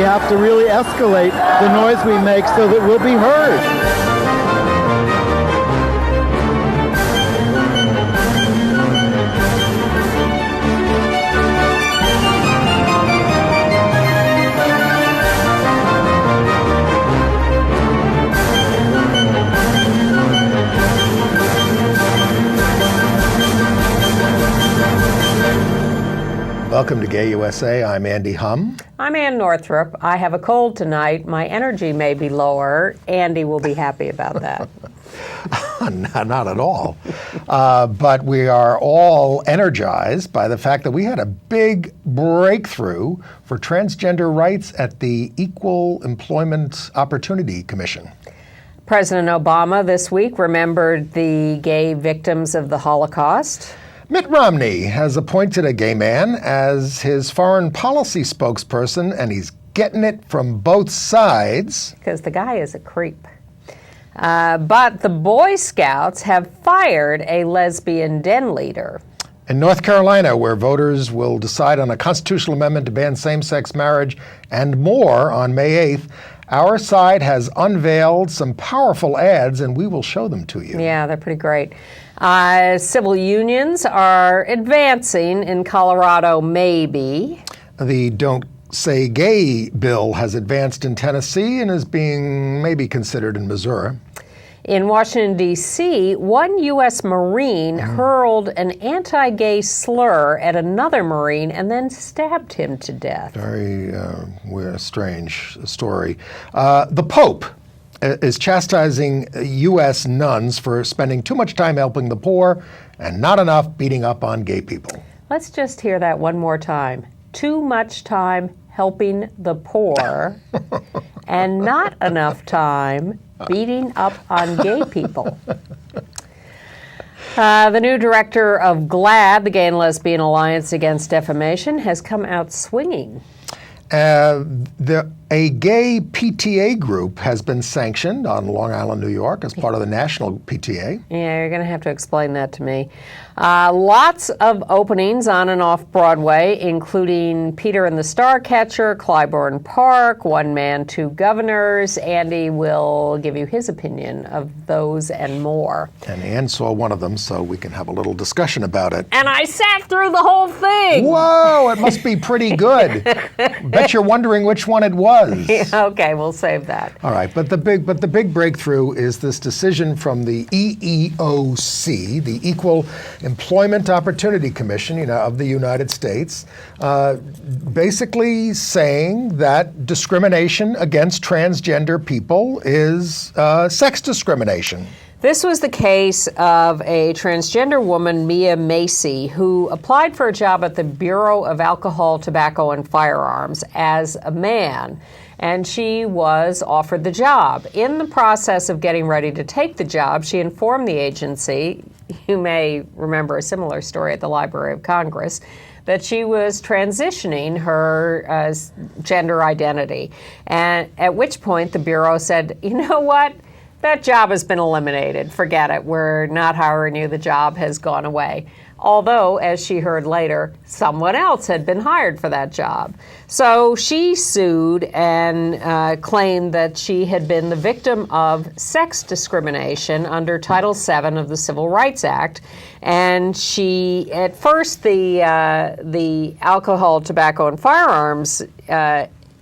have to really escalate the noise we make so that we'll be heard. Welcome to Gay USA. I'm Andy Hum. I'm Ann Northrup. I have a cold tonight. My energy may be lower. Andy will be happy about that. Not at all. But we are all energized by the fact that we had a big breakthrough for transgender rights at the Equal Employment Opportunity Commission. President Obama this week remembered the gay victims of the Holocaust. Mitt Romney has appointed a gay man as his foreign policy spokesperson, and he's getting it from both sides. Because the guy is a creep. But the Boy Scouts have fired a lesbian den leader. In North Carolina, where voters will decide on a constitutional amendment to ban same-sex marriage and more on May 8th, our side has unveiled some powerful ads, and we will show them to you. Yeah, they're pretty great. Civil unions are advancing in Colorado, maybe. The Don't Say Gay bill has advanced in Tennessee and is being maybe considered in Missouri. In Washington, D.C., one U.S. Marine hurled an anti-gay slur at another Marine and then stabbed him to death. Very strange story. The Pope is chastising U.S. nuns for spending too much time helping the poor and not enough beating up on gay people. Let's just hear that one more time. Too much time helping the poor and not enough time beating up on gay people. The new director of GLAAD, the Gay and Lesbian Alliance Against Defamation, has come out swinging. A gay PTA group has been sanctioned on Long Island, New York, as part of the national PTA. Yeah, you're going to have to explain that to me. Lots of openings on and off Broadway, including Peter and the Starcatcher, Clybourne Park, One Man, Two Governors. Andy will give you his opinion of those and more. And Ann saw one of them, so we can have a little discussion about it. And I sat through the whole thing. Whoa, it must be pretty good. Bet you're wondering which one it was. Okay, we'll save that. All right, but the big breakthrough is this decision from the EEOC, the Equal Employment Opportunity Commission, of the United States, basically saying that discrimination against transgender people is sex discrimination. This was the case of a transgender woman, Mia Macy, who applied for a job at the Bureau of Alcohol, Tobacco, and Firearms as a man, and she was offered the job. In the process of getting ready to take the job, she informed the agency, you may remember a similar story at the Library of Congress, that she was transitioning her gender identity, and at which point the Bureau said, you know what? That job has been eliminated. Forget it. We're not hiring you. The job has gone away. Although, as she heard later, someone else had been hired for that job. So she sued and claimed that she had been the victim of sex discrimination under Title VII of the Civil Rights Act. And she, at first, the Alcohol, Tobacco, and Firearms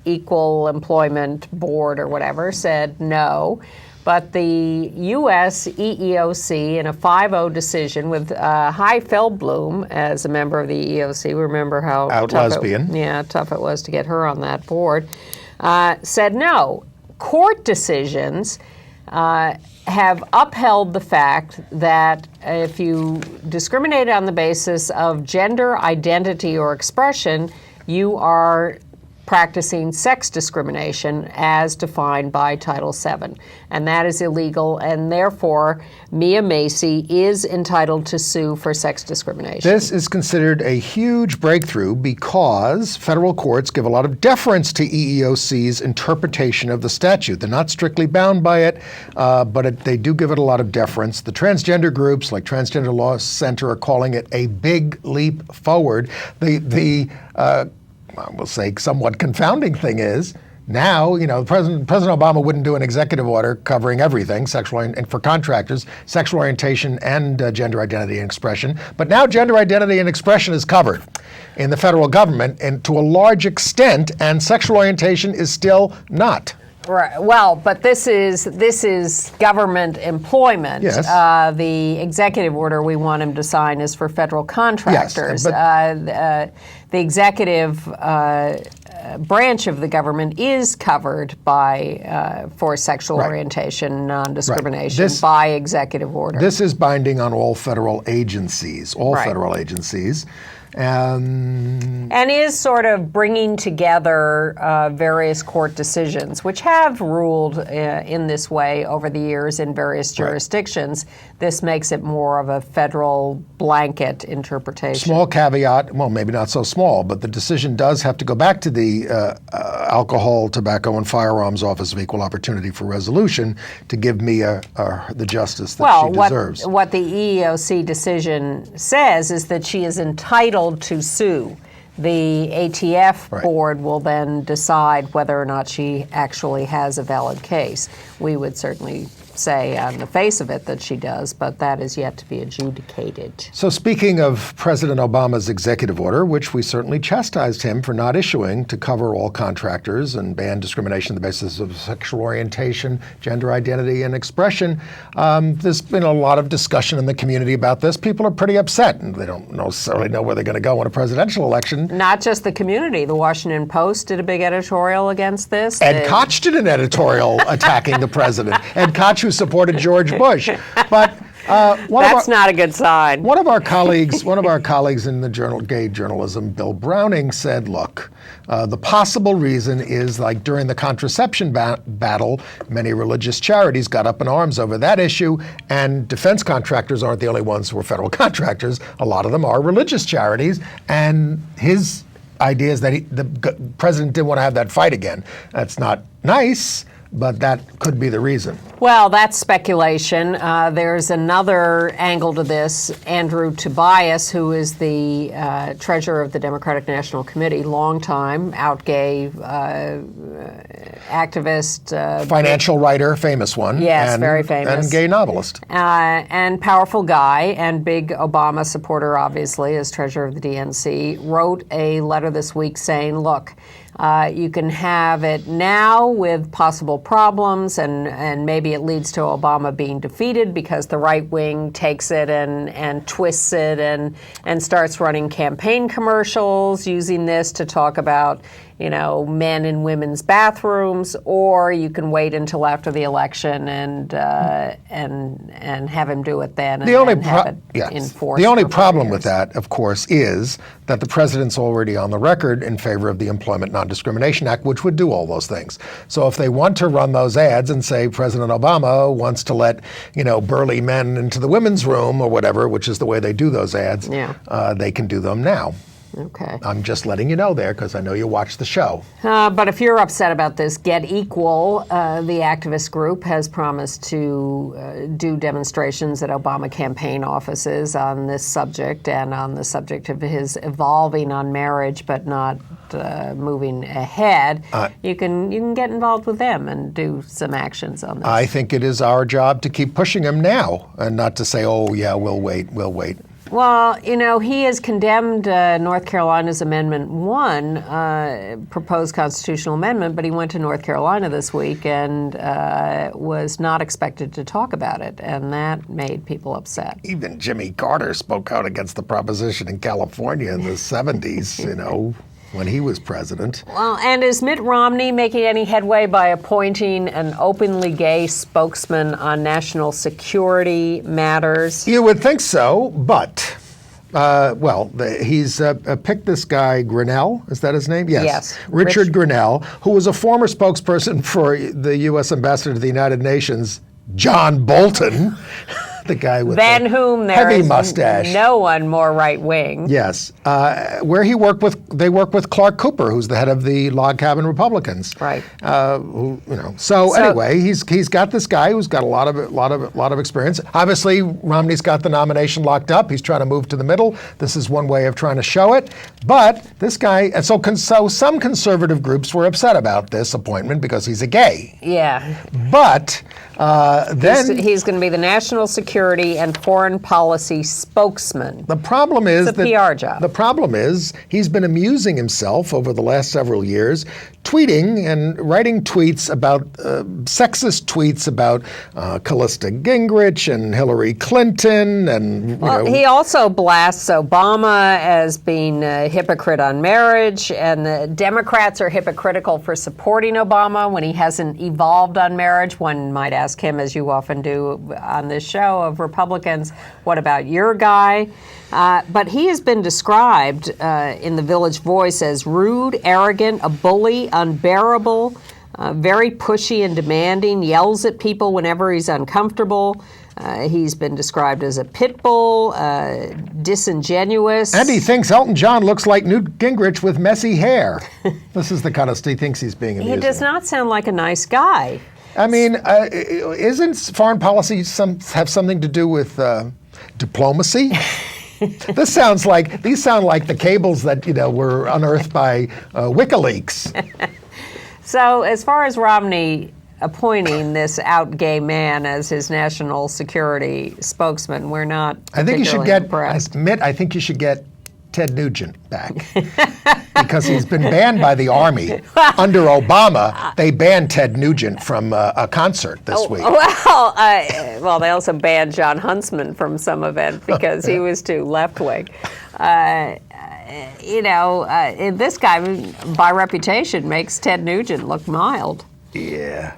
Equal Employment Board or whatever said no. But the U.S. EEOC, in a 5-0 decision with Hy Feldblum as a member of the EEOC, remember how tough it was to get her on that board, said no. Court decisions have upheld the fact that if you discriminate on the basis of gender identity or expression, you are practicing sex discrimination as defined by Title VII. And that is illegal, and therefore Mia Macy is entitled to sue for sex discrimination. This is considered a huge breakthrough because federal courts give a lot of deference to EEOC's interpretation of the statute. They're not strictly bound by it, but they do give it a lot of deference. The transgender groups, like Transgender Law Center, are calling it a big leap forward. I will say somewhat confounding thing is Now, President Obama wouldn't do an executive order covering everything, and for contractors, sexual orientation and gender identity and expression. But now gender identity and expression is covered in the federal government, and to a large extent, and sexual orientation is still not. Right. Well, but this is government employment. Yes. The executive order we want him to sign is for federal contractors. Yes, the executive branch of the government is covered by for sexual Right. orientation, non-discrimination Right. by executive order. This is binding on all federal agencies, Right. federal agencies. And is sort of bringing together various court decisions, which have ruled in this way over the years in various jurisdictions. This makes it more of a federal blanket interpretation. Small caveat, well, maybe not so small, but the decision does have to go back to the Alcohol, Tobacco, and Firearms Office of Equal Opportunity for resolution to give Mia the justice that she deserves. What the EEOC decision says is that she is entitled to sue. The ATF Right. board will then decide whether or not she actually has a valid case. We would certainly say on the face of it that she does, but that is yet to be adjudicated. So speaking of President Obama's executive order, which we certainly chastised him for not issuing to cover all contractors and ban discrimination on the basis of sexual orientation, gender identity, and expression, there's been a lot of discussion in the community about this. People are pretty upset, and they don't necessarily know where they're going to go in a presidential election. Not just the community. The Washington Post did a big editorial against this. Ed Koch did an editorial attacking the president. Ed Koch, who supported George Bush. But that's not a good sign. One of our colleagues in the gay journalism, Bill Browning, said, look, the possible reason is like during the contraception battle, many religious charities got up in arms over that issue, and defense contractors aren't the only ones who are federal contractors. A lot of them are religious charities, and his idea is that the president didn't want to have that fight again. That's not nice, but that could be the reason. Well, that's speculation. There's another angle to this. Andrew Tobias, who is the treasurer of the Democratic National Committee, longtime out-gay activist. Financial writer, famous one. Yes, very famous. And gay novelist. And powerful guy and big Obama supporter, obviously, as treasurer of the DNC, wrote a letter this week saying, look, you can have it now with possible problems, and maybe it leads to Obama being defeated because the right wing takes it and twists it and starts running campaign commercials using this to talk about, men in women's bathrooms, or you can wait until after the election and have him do it then. The only problem with that, of course, is that the president's already on the record in favor of the Employment Non-Discrimination Act, which would do all those things. So if they want to run those ads and say President Obama wants to let, burly men into the women's room or whatever, which is the way they do those ads, they can do them now. Okay. I'm just letting you know there because I know you watch the show. But if you're upset about this, Get Equal, the activist group, has promised to do demonstrations at Obama campaign offices on this subject and on the subject of his evolving on marriage but not moving ahead. You can get involved with them and do some actions on this. I think it is our job to keep pushing him now and not to say, oh, yeah, we'll wait. Well, he has condemned North Carolina's Amendment 1, proposed constitutional amendment, but he went to North Carolina this week and was not expected to talk about it, and that made people upset. Even Jimmy Carter spoke out against the proposition in California in the 70s, when he was president. Well, and is Mitt Romney making any headway by appointing an openly gay spokesman on national security matters? You would think so, but, he's picked this guy, Grinnell, is that his name? Yes. Richard Grinnell, who was a former spokesperson for the U.S. ambassador to the United Nations, John Bolton. The guy with than the whom there heavy is mustache. no one more right wing. Yes, where they work with Clark Cooper, who's the head of the Log Cabin Republicans. Right. So anyway, he's got this guy who's got a lot of experience. Obviously, Romney's got the nomination locked up. He's trying to move to the middle. This is one way of trying to show it. But this guy, and so some conservative groups were upset about this appointment because he's a gay. Yeah. But then He's going to be the national security and foreign policy spokesman. the problem is It's a PR job. The problem is he's been amusing himself over the last several years, tweeting and writing tweets about sexist tweets about Callista Gingrich and Hillary Clinton, and He also blasts Obama as being a hypocrite on marriage, and the Democrats are hypocritical for supporting Obama when he hasn't evolved on marriage. One might ask him, as you often do on this show, of Republicans, what about your guy? But he has been described in the Village Voice as rude, arrogant, a bully, unbearable, very pushy and demanding, yells at people whenever he's uncomfortable. He's been described as a pit bull, disingenuous. and he thinks Elton John looks like Newt Gingrich with messy hair. This is the kind of stuff he thinks he's being amusing. He does not sound like a nice guy. I mean, isn't foreign policy have something to do with diplomacy? These sound like the cables that were unearthed by WikiLeaks. So as far as Romney appointing this out gay man as his national security spokesman, we're not I think you should particularly impressed. I think you should get Ted Nugent back because he's been banned by the Army. Under Obama, they banned Ted Nugent from a concert this week. Well, they also banned John Huntsman from some event because he was too left-wing. This guy, by reputation, makes Ted Nugent look mild. Yeah.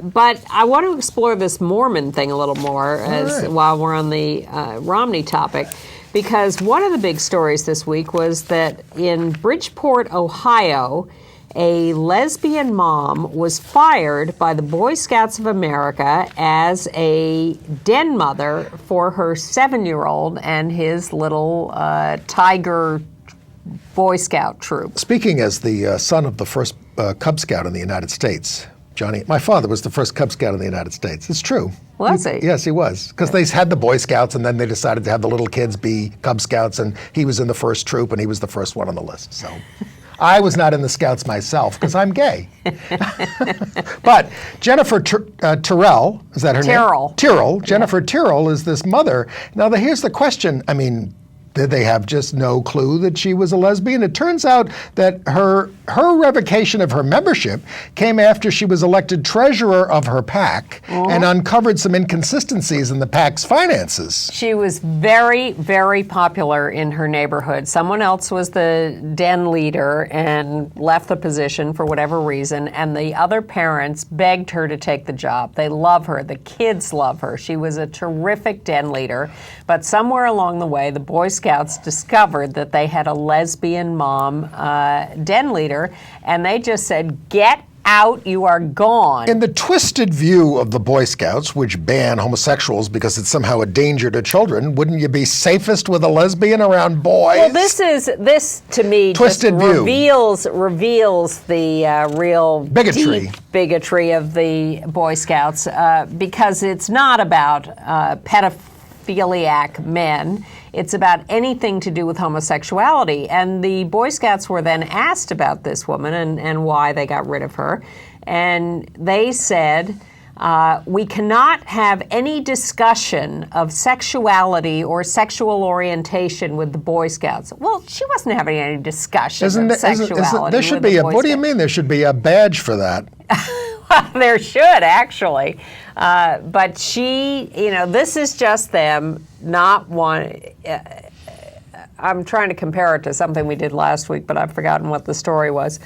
But I want to explore this Mormon thing a little more right. while we're on the Romney topic, because one of the big stories this week was that in Bridgeport, Ohio, a lesbian mom was fired by the Boy Scouts of America as a den mother for her 7-year-old and his little tiger Boy Scout troop. Speaking as the son of the first Cub Scout in the United States, Johnny, my father was the first Cub Scout in the United States. It's true. Was he? Yes, he was. Because they had the Boy Scouts, and then they decided to have the little kids be Cub Scouts, and he was in the first troop, and he was the first one on the list. So I was not in the Scouts myself, because I'm gay. But Jennifer Tyrrell, is that her name? Tyrrell. Jennifer Tyrrell is this mother. Now, here's the question. I mean, did they have just no clue that she was a lesbian? It turns out that her revocation of her membership came after she was elected treasurer of her PAC and uncovered some inconsistencies in the PAC's finances. She was very, very popular in her neighborhood. Someone else was the den leader and left the position for whatever reason, and the other parents begged her to take the job. They love her. The kids love her. She was a terrific den leader, but somewhere along the way, the Boy Scouts discovered that they had a lesbian mom den leader, and they just said, "Get out, you are gone." In the twisted view of the Boy Scouts, which ban homosexuals because it's somehow a danger to children, wouldn't you be safest with a lesbian around boys? Well, this to me Twisted just view. reveals the real Bigotry. deep bigotry of the Boy Scouts because it's not about pedophiliac men. It's about anything to do with homosexuality. And the Boy Scouts were then asked about this woman and why they got rid of her. And they said, we cannot have any discussion of sexuality or sexual orientation with the Boy Scouts. Well, she wasn't having any discussion of sexuality. There should be what do you mean there should be a badge for that? There should, actually. But she, this is just them not one. I'm trying to compare it to something we did last week, but I've forgotten what the story was.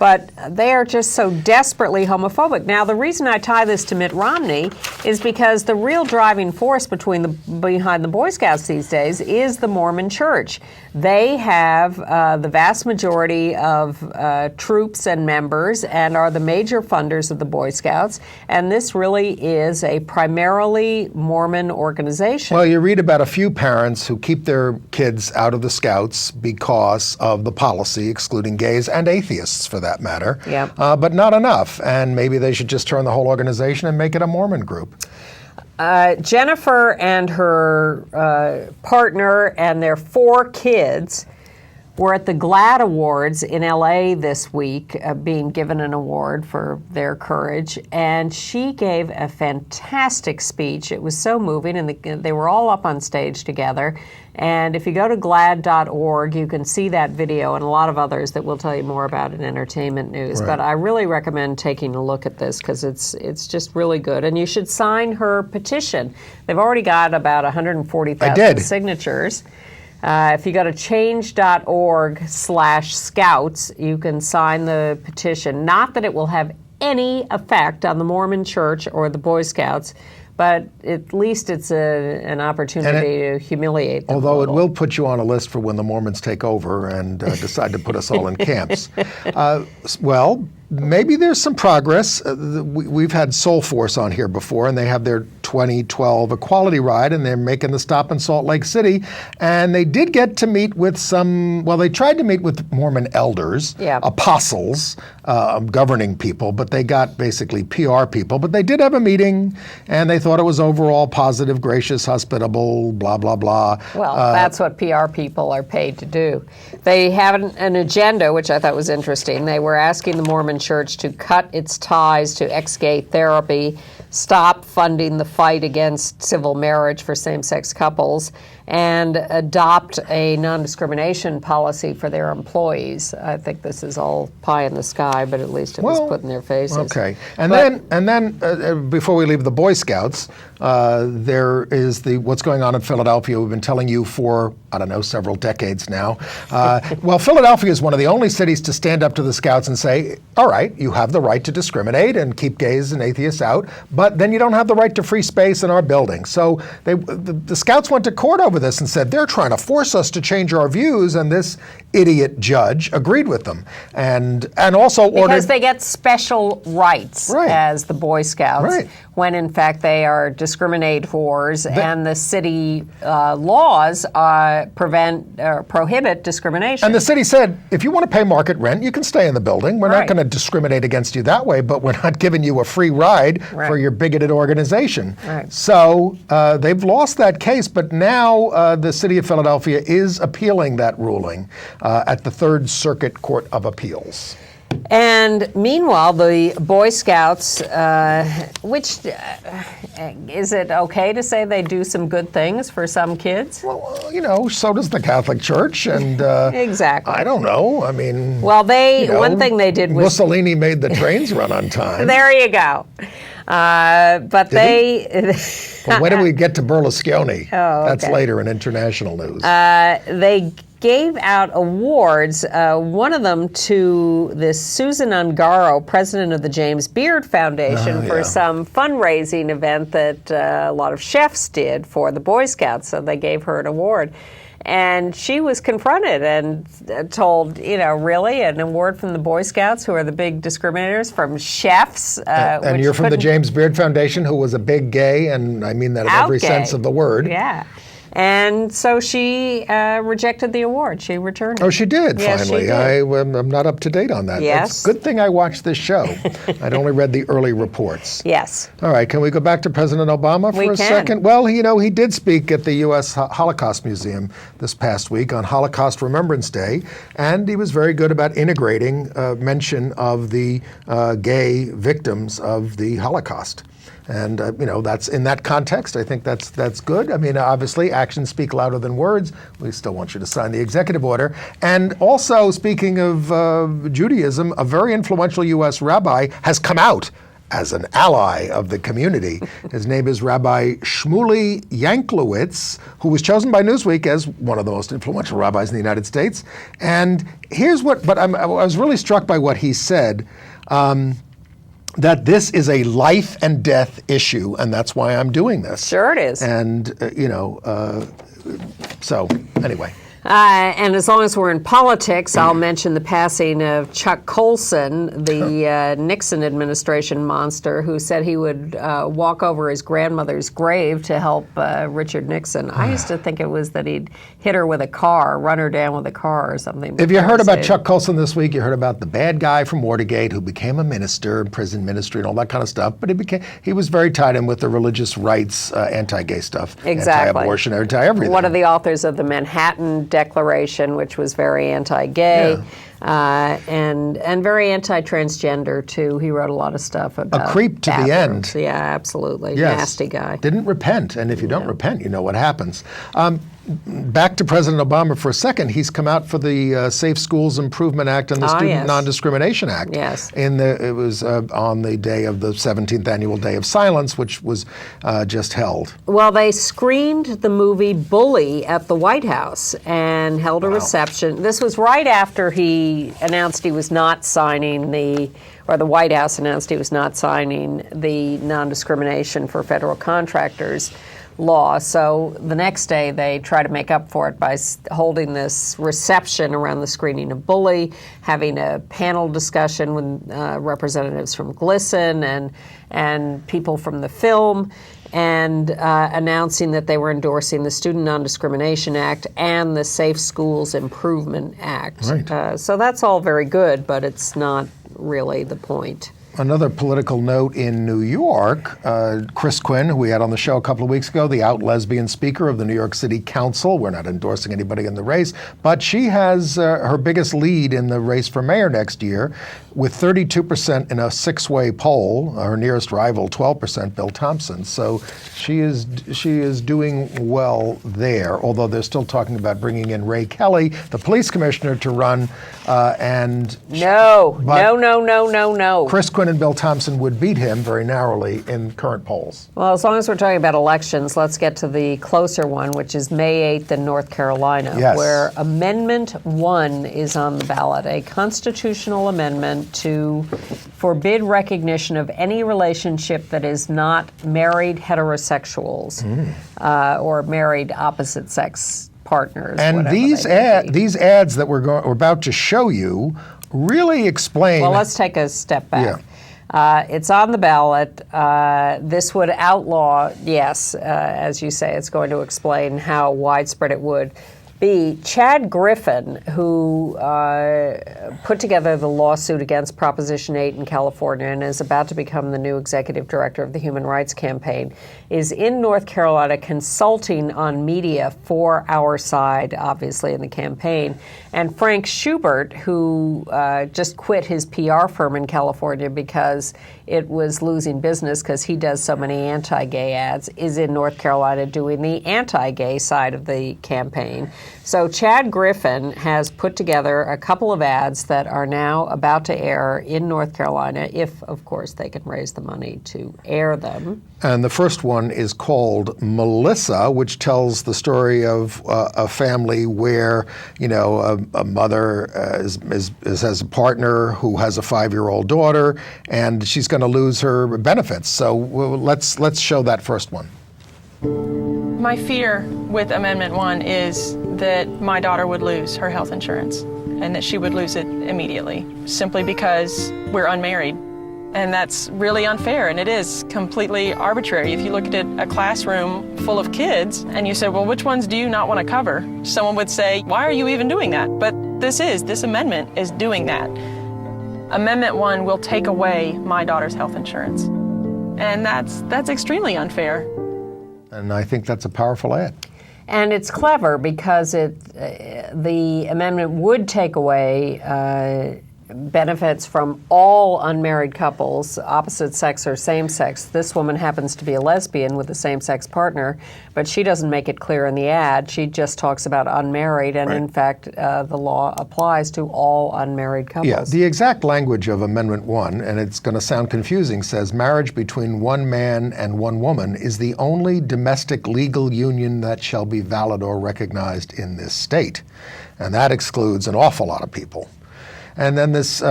but they are just so desperately homophobic. Now, the reason I tie this to Mitt Romney is because the real driving force behind the Boy Scouts these days is the Mormon Church. They have the vast majority of troops and members and are the major funders of the Boy Scouts, and this really is a primarily Mormon organization. Well, you read about a few parents who keep their kids out of the Scouts because of the policy excluding gays and atheists, for that matter. Yep. But not enough, and maybe they should just turn the whole organization and make it a Mormon group. Jennifer and her partner and their 4 kids were at the GLAAD Awards in LA this week, being given an award for their courage, and she gave a fantastic speech. It was so moving, and they were all up on stage together. And if you go to GLAAD.org, you can see that video and a lot of others that we'll tell you more about in entertainment news. Right. But I really recommend taking a look at this because it's just really good. And you should sign her petition. They've already got about 140,000 signatures. If you go to change.org/scouts, you can sign the petition. Not that it will have any effect on the Mormon Church or the Boy Scouts, but at least it's an opportunity to humiliate them. Although it will put you on a list for when the Mormons take over and decide to put us all in camps. Well, maybe there's some progress. We've had Soul Force on here before, and they have their 2012 Equality Ride, and they're making the stop in Salt Lake City. And they did get to meet with they tried to meet with Mormon elders, apostles, governing people, but they got basically PR people. But they did have a meeting, and they thought it was overall positive, gracious, hospitable, blah, blah, blah. Well, that's what PR people are paid to do. They have an agenda, which I thought was interesting. They were asking the Mormon Church to cut its ties to ex-gay therapy, stop funding the fight against civil marriage for same-sex couples, and adopt a non-discrimination policy for their employees. I think this is all pie in the sky, but at least it was put in their faces. Okay. And then before we leave the Boy Scouts, there is what's going on in Philadelphia. We've been telling you for, several decades now. Well, Philadelphia is one of the only cities to stand up to the Scouts and say, all right, you have the right to discriminate and keep gays and atheists out, but then you don't have the right to free space in our building. So the Scouts went to court over this and said, they're trying to force us to change our views, and this idiot judge agreed with them. And also ordered... Because they get special rights as the Boy Scouts, when in fact they are discriminators, and the city laws prohibit discrimination. And the city said, if you want to pay market rent, you can stay in the building. We're not going to discriminate against you that way, but we're not giving you a free ride for your bigoted organization. So they've lost that case, but now the city of Philadelphia is appealing that ruling at the Third Circuit Court of Appeals. And meanwhile, the Boy Scouts, is it okay to say they do some good things for some kids? Well, so does the Catholic Church, and exactly. I don't know. I mean, well, one thing they did was Mussolini made the trains run on time. There you go. But Well, when do we get to Berlusconi? That's later in international news. They gave out awards, one of them to this Susan Ungaro, president of the James Beard Foundation, for some fundraising event that a lot of chefs did for the Boy Scouts, so they gave her an award. And she was confronted and told, really, an award from the Boy Scouts, who are the big discriminators, from chefs. And you're from the James Beard Foundation, who was a big gay, and I mean that in every sense of the word. Yeah. And so she rejected the award. She returned it. Oh, she did, yes, finally. She did. I'm not up to date on that. Yes. It's a good thing I watched this show. I'd only read the early reports. Yes. All right, can we go back to President Obama for a second? Well, he did speak at the U.S. Holocaust Museum this past week on Holocaust Remembrance Day, and he was very good about integrating mention of the gay victims of the Holocaust. And, that's in that context. I think that's good. I mean, obviously, actions speak louder than words. We still want you to sign the executive order. And also, speaking of Judaism, a very influential U.S. rabbi has come out as an ally of the community. His name is Rabbi Shmuley Yanklowitz, who was chosen by Newsweek as one of the most influential rabbis in the United States. And here's what, I was really struck by what he said, that this is a life and death issue, and that's why I'm doing this. Sure it is. And, so anyway. And as long as we're in politics, I'll mention the passing of Chuck Colson, the Nixon administration monster, who said he would walk over his grandmother's grave to help Richard Nixon. I used to think it was that he'd hit her with a car, run her down with a car or something. If you heard about Chuck Colson this week, you heard about the bad guy from Watergate who became a minister, prison ministry, and all that kind of stuff. But he was very tied in with the religious rights, anti-gay stuff, exactly. Anti-abortion, anti-everything. One of the authors of the Manhattan Declaration, which was very anti-gay, and very anti-transgender too. He wrote a lot of stuff about a creep to bathrooms. the end. Yeah, absolutely. Yes. Nasty guy. Didn't repent, and if you don't repent, you know what happens. Back to President Obama for a second. He's come out for the Safe Schools Improvement Act and the Student Non-Discrimination Act. Yes. It was on the day of the 17th Annual Day of Silence, which was just held. Well, they screened the movie Bully at the White House and held a reception. This was right after he announced he was not signing the White House announced he was not signing the non-discrimination for federal contractors law. So the next day they try to make up for it by holding this reception around the screening of Bully, having a panel discussion with representatives from GLSEN and people from the film, and announcing that they were endorsing the Student Non-Discrimination Act and the Safe Schools Improvement Act. Right. So that's all very good, but it's not really the point. Another political note in New York, Chris Quinn, who we had on the show a couple of weeks ago, the out lesbian speaker of the New York City Council. We're not endorsing anybody in the race, but she has her biggest lead in the race for mayor next year with 32% in a six-way poll. Her nearest rival, 12%, Bill Thompson. So she is doing well there, although they're still talking about bringing in Ray Kelly, the police commissioner, to run. No. Chris Quinn and Bill Thompson would beat him very narrowly in current polls. Well, as long as we're talking about elections, let's get to the closer one, which is May 8th in North Carolina, where Amendment 1 is on the ballot, a constitutional amendment to forbid recognition of any relationship that is not married heterosexuals or married opposite-sex partners. And these ads that we're about to show you really explain. Well, let's take a step back. Yeah. It's on the ballot. This would outlaw, as you say, it's going to explain how widespread it would be. Chad Griffin, who put together the lawsuit against Proposition 8 in California and is about to become the new executive director of the Human Rights Campaign, is in North Carolina consulting on media for our side, obviously, in the campaign. And Frank Schubert, who just quit his PR firm in California because it was losing business because he does so many anti-gay ads, is in North Carolina doing the anti-gay side of the campaign. So Chad Griffin has put together a couple of ads that are now about to air in North Carolina, if, of course, they can raise the money to air them. And the first one is called Melissa, which tells the story of a family where, a mother has a partner who has a 5-year-old daughter, and she's going to lose her benefits. So let's show that first one. My fear with Amendment 1 is that my daughter would lose her health insurance and that she would lose it immediately, simply because we're unmarried. And that's really unfair, and it is completely arbitrary. If you look at a classroom full of kids and you say, well, which ones do you not want to cover? Someone would say, why are you even doing that? But this amendment is doing that. Amendment 1 will take away my daughter's health insurance. And that's extremely unfair. And I think that's a powerful ad. And it's clever because the amendment would take away benefits from all unmarried couples, opposite sex or same sex. This woman happens to be a lesbian with a same-sex partner, but she doesn't make it clear in the ad. She just talks about unmarried, and in fact, the law applies to all unmarried couples. Yeah, the exact language of Amendment 1, and it's going to sound confusing, says marriage between one man and one woman is the only domestic legal union that shall be valid or recognized in this state. And that excludes an awful lot of people. And then this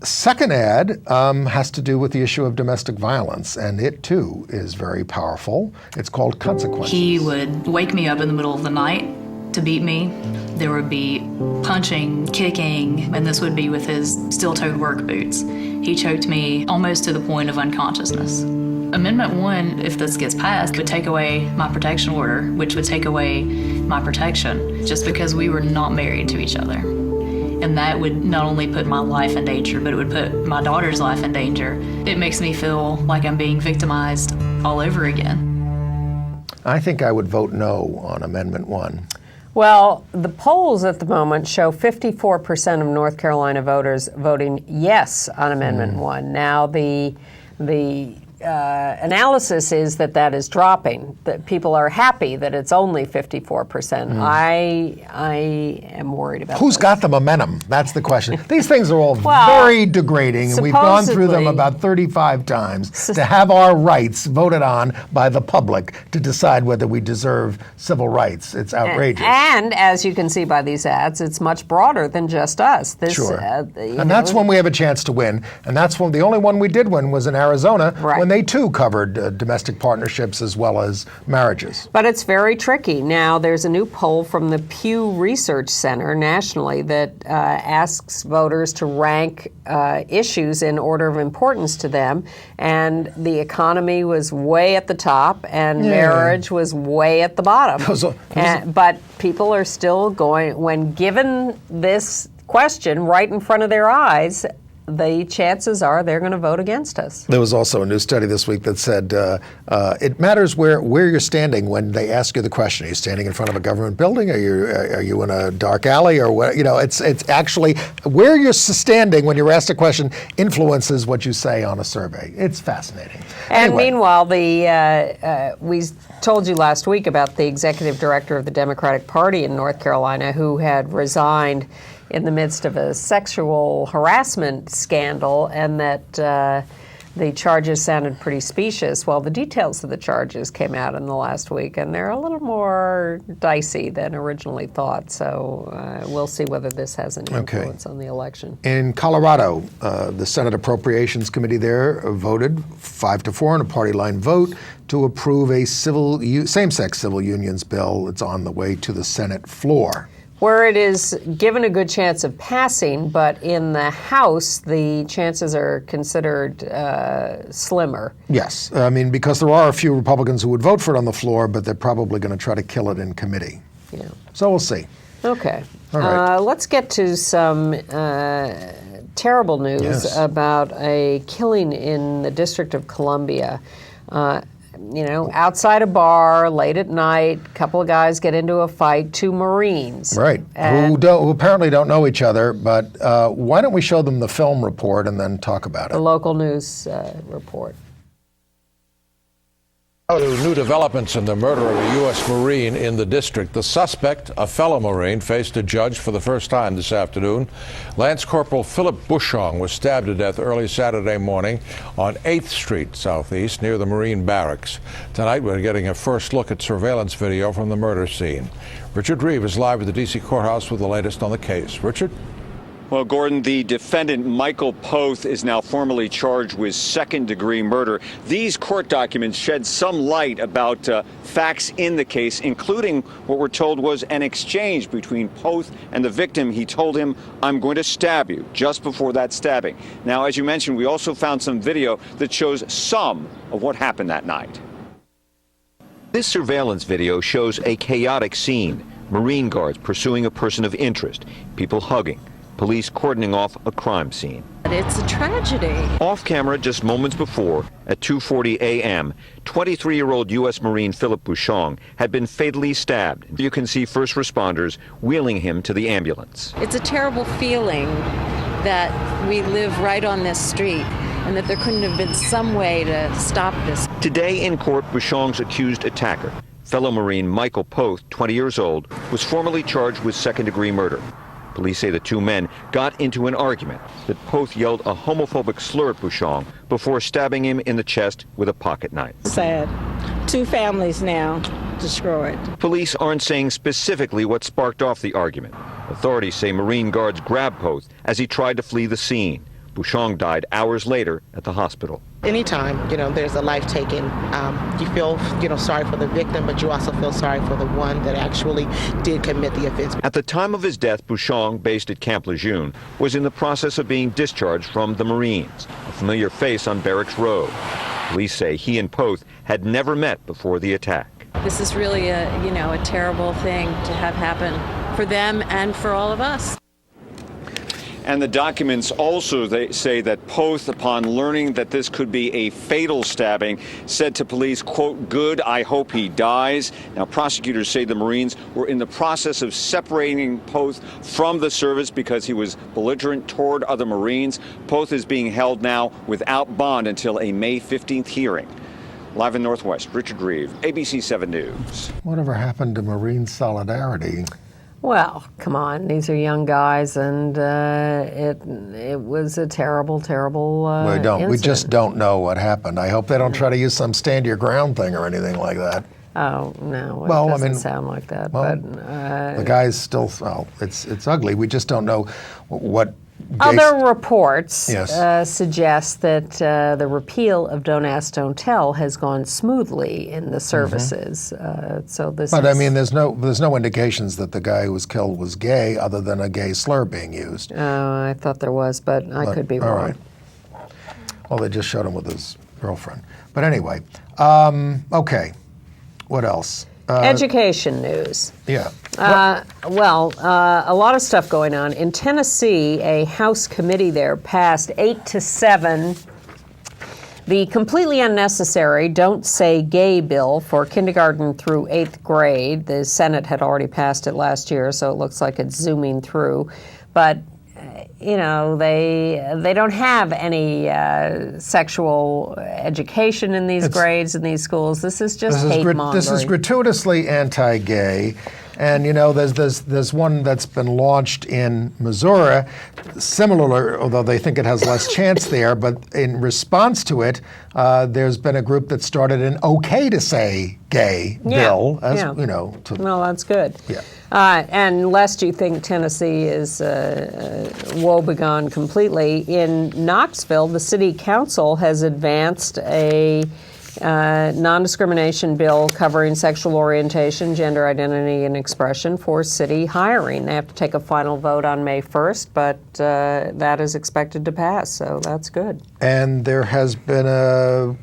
second ad has to do with the issue of domestic violence, and it too is very powerful. It's called Consequences. He would wake me up in the middle of the night to beat me. There would be punching, kicking, and this would be with his steel-toed work boots. He choked me almost to the point of unconsciousness. Amendment 1, if this gets passed, would take away my protection order, which would take away my protection just because we were not married to each other. And that would not only put my life in danger, but it would put my daughter's life in danger. It makes me feel like I'm being victimized all over again. I think I would vote no on Amendment 1. Well, the polls at the moment show 54% of North Carolina voters voting yes on Amendment 1. Now, the analysis is that is dropping, that people are happy that it's only 54%. I am worried about Who's this. got the momentum? That's the question. These things are all Well, very degrading, and we've gone through them supposedly- about 35 times to have our rights voted on by the public to decide whether we deserve civil rights. It's outrageous. And as you can see by these ads, it's much broader than just us. This, Sure. you And that's when we have a chance to win. And that's when the only one we did win was in Arizona, Right. when they too covered domestic partnerships as well as marriages. But it's very tricky. Now, there's a new poll from the Pew Research Center nationally that asks voters to rank issues in order of importance to them. And the economy was way at the top, and marriage was way at the bottom. But people are still going, when given this question right in front of their eyes, the chances are they're going to vote against us. There was also a new study this week that said it matters where you're standing when they ask you the question. Are you standing in front of a government building? Are you in a dark alley? Or what? You know, it's actually where you're standing when you're asked a question influences what you say on a survey. It's fascinating. And Anyway. meanwhile, we told you last week about the executive director of the Democratic Party in North Carolina who had resigned in the midst of a sexual harassment scandal, and that the charges sounded pretty specious. Well, the details of the charges came out in the last week, and they're a little more dicey than originally thought. So we'll see whether this has any influence on the election. In Colorado, the Senate Appropriations Committee there voted 5-4 in a party line vote to approve a same-sex civil unions bill. It's on the way to the Senate floor. Where it is given a good chance of passing, but in the House, the chances are considered slimmer. Yes, I mean, because there are a few Republicans who would vote for it on the floor, but they're probably going to try to kill it in committee. Yeah. So we'll see. Okay. All right. Let's get to some terrible news about a killing in the District of Columbia. Outside a bar, late at night, a couple of guys get into a fight, 2 Marines. Right, who apparently don't know each other, but why don't we show them the film report and then talk about it? The local news report. New developments in the murder of a U.S. Marine in the district. The suspect, a fellow Marine, faced a judge for the first time this afternoon. Lance Corporal Philip Bushong was stabbed to death early Saturday morning on 8th Street Southeast near the Marine Barracks. Tonight we're getting a first look at surveillance video from the murder scene. Richard Reeve is live at the D.C. courthouse with the latest on the case. Richard? Well, Gordon, the defendant, Michael Poth, is now formally charged with second-degree murder. These court documents shed some light about facts in the case, including what we're told was an exchange between Poth and the victim. He told him, "I'm going to stab you," just before that stabbing. Now, as you mentioned, we also found some video that shows some of what happened that night. This surveillance video shows a chaotic scene. Marine guards pursuing a person of interest, people hugging. Police cordoning off a crime scene. It's a tragedy. Off camera just moments before, at 2:40 a.m., 23-year-old U.S. Marine Philip Bushong had been fatally stabbed. You can see first responders wheeling him to the ambulance. It's a terrible feeling that we live right on this street and that there couldn't have been some way to stop this. Today in court, Bushong's accused attacker, fellow Marine Michael Poth, 20 years old, was formally charged with second-degree murder. Police say the two men got into an argument that Poth yelled a homophobic slur at Bushong before stabbing him in the chest with a pocket knife. Sad. 2 families now destroyed. Police aren't saying specifically what sparked off the argument. Authorities say Marine guards grabbed Poth as he tried to flee the scene. Bushong died hours later at the hospital. Anytime, there's a life taken, you feel, sorry for the victim, but you also feel sorry for the one that actually did commit the offense. At the time of his death, Bushong, based at Camp Lejeune, was in the process of being discharged from the Marines, a familiar face on Barracks Road. Police say he and Poth had never met before the attack. This is really a terrible thing to have happen for them and for all of us. And the documents also they say that Poth, upon learning that this could be a fatal stabbing, said to police, quote, "Good, I hope he dies." Now, prosecutors say the Marines were in the process of separating Poth from the service because he was belligerent toward other Marines. Poth is being held now without bond until a May 15th hearing. Live in Northwest, Richard Reeve, ABC 7 News. Whatever happened to Marine solidarity? Well, come on. These are young guys, and it was a terrible, terrible incident. We just don't know what happened. I hope they don't try to use some stand your ground thing or anything like that. Oh, no. It doesn't sound like that. Well, but the guy's still, it's ugly. We just don't know what... Other reports suggest that the repeal of Don't Ask, Don't Tell has gone smoothly in the services. But I mean, there's no indications that the guy who was killed was gay, other than a gay slur being used. I thought there was, but I could be wrong. All right. Well, they just showed him with his girlfriend. But anyway, okay. What else? Education news. Yeah. A lot of stuff going on. In Tennessee, a House committee there passed 8-7 the completely unnecessary Don't Say Gay bill for kindergarten through 8th grade. The Senate had already passed it last year, so it looks like it's zooming through. But they don't have any sexual education in these grades in these schools. This is just hate mongering. This is gratuitously anti-gay, and there's one that's been launched in Missouri, similar, although they think it has less chance there. But in response to it, there's been a group that started an "Okay to Say Gay" bill, Well, that's good. Yeah. And lest you think Tennessee is woebegone completely, in Knoxville, the city council has advanced a non-discrimination bill covering sexual orientation, gender identity, and expression for city hiring. They have to take a final vote on May 1st, but that is expected to pass, so that's good. And there has been a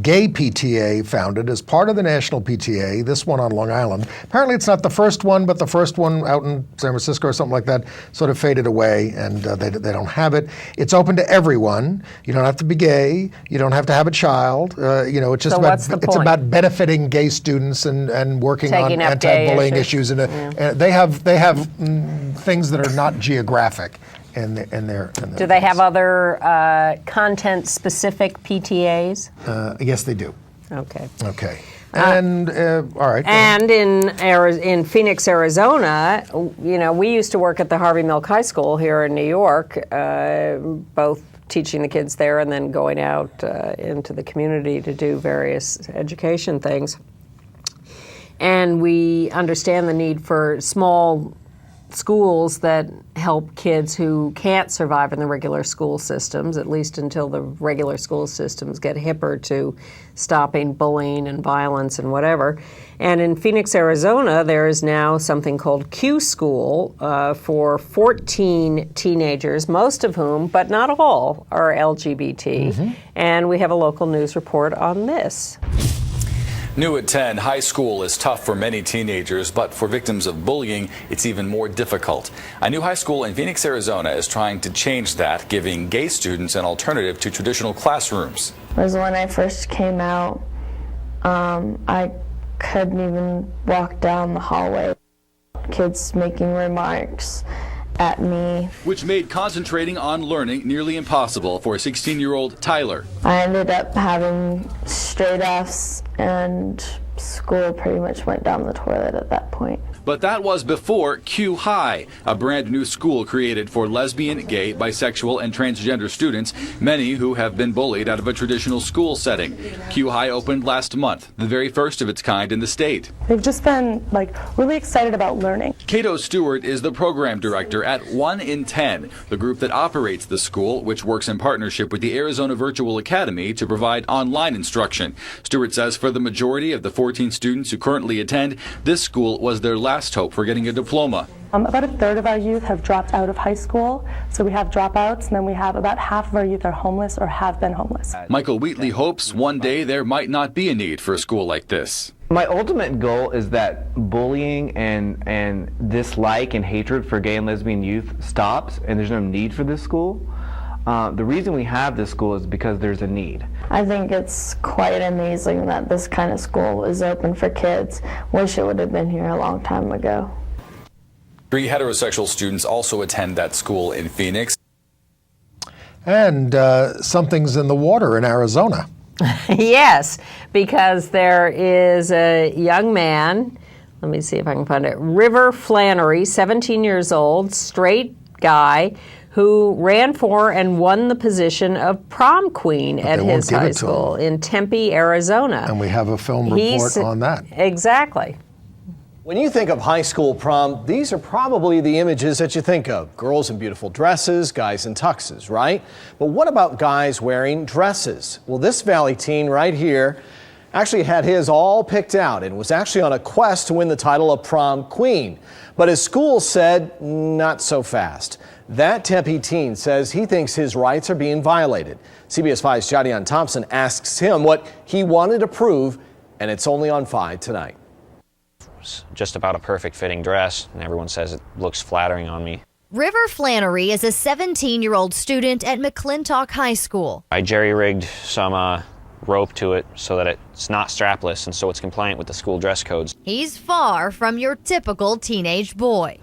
gay PTA founded as part of the National PTA, this one on Long Island. Apparently it's not the first one, but the first one out in San Francisco or something like that sort of faded away, and they don't have it. It's open to everyone. You don't have to be gay. You don't have to have a child. It's just it's about benefiting gay students and working Taking on anti-bullying issues. And they have things that are not geographic in their Do they have other content-specific PTAs? Yes, they do. Okay. Okay. And all right. And in Phoenix, Arizona, we used to work at the Harvey Milk High School here in New York, both teaching the kids there and then going out into the community to do various education things. And we understand the need for small schools that help kids who can't survive in the regular school systems, at least until the regular school systems get hipper to stopping bullying and violence and whatever. And in Phoenix, Arizona, there is now something called Q School for 14 teenagers, most of whom, but not all, are LGBT. Mm-hmm. And we have a local news report on this. New at 10, high school is tough for many teenagers, but for victims of bullying, it's even more difficult. A new high school in Phoenix, Arizona is trying to change that, giving gay students an alternative to traditional classrooms. Was when I first came out, I couldn't even walk down the hallway. Kids making remarks at me. Which made concentrating on learning nearly impossible for 16-year-old Tyler. I ended up having straight F's, and school pretty much went down the toilet at that point. But that was before Q High, a brand new school created for lesbian, gay, bisexual, and transgender students, many who have been bullied out of a traditional school setting. Q High opened last month, the very first of its kind in the state. They've just been really excited about learning. Cato Stewart is the program director at 1 in 10, the group that operates the school, which works in partnership with the Arizona Virtual Academy to provide online instruction. Stewart says for the majority of the 14 students who currently attend, this school was their last hope for getting a diploma. About a third of our youth have dropped out of high school, so we have dropouts, and then we have about half of our youth are homeless or have been homeless. Michael Wheatley hopes one day there might not be a need for a school like this. My ultimate goal is that bullying and dislike and hatred for gay and lesbian youth stops, and there's no need for this school. The reason we have this school is because there's a need. I think it's quite amazing that this kind of school is open for kids. Wish it would have been here a long time ago. 3 heterosexual students also attend that school in Phoenix. And something's in the water in Arizona. Yes, because there is a young man, let me see if I can find it, River Flannery, 17 years old, straight guy, who ran for and won the position of prom queen at his high school in Tempe, Arizona. And we have a film report on that. Exactly. When you think of high school prom, these are probably the images that you think of. Girls in beautiful dresses, guys in tuxes, right? But what about guys wearing dresses? Well, this Valley teen right here actually had his all picked out and was actually on a quest to win the title of prom queen. But his school said, not so fast. That Tempe teen says he thinks his rights are being violated. CBS 5's Jadian Thompson asks him what he wanted to prove, and it's only on 5 tonight. It's just about a perfect fitting dress, and everyone says it looks flattering on me. River Flannery is a 17-year-old student at McClintock High School. I jerry-rigged some rope to it so that it's not strapless and so it's compliant with the school dress codes. He's far from your typical teenage boy.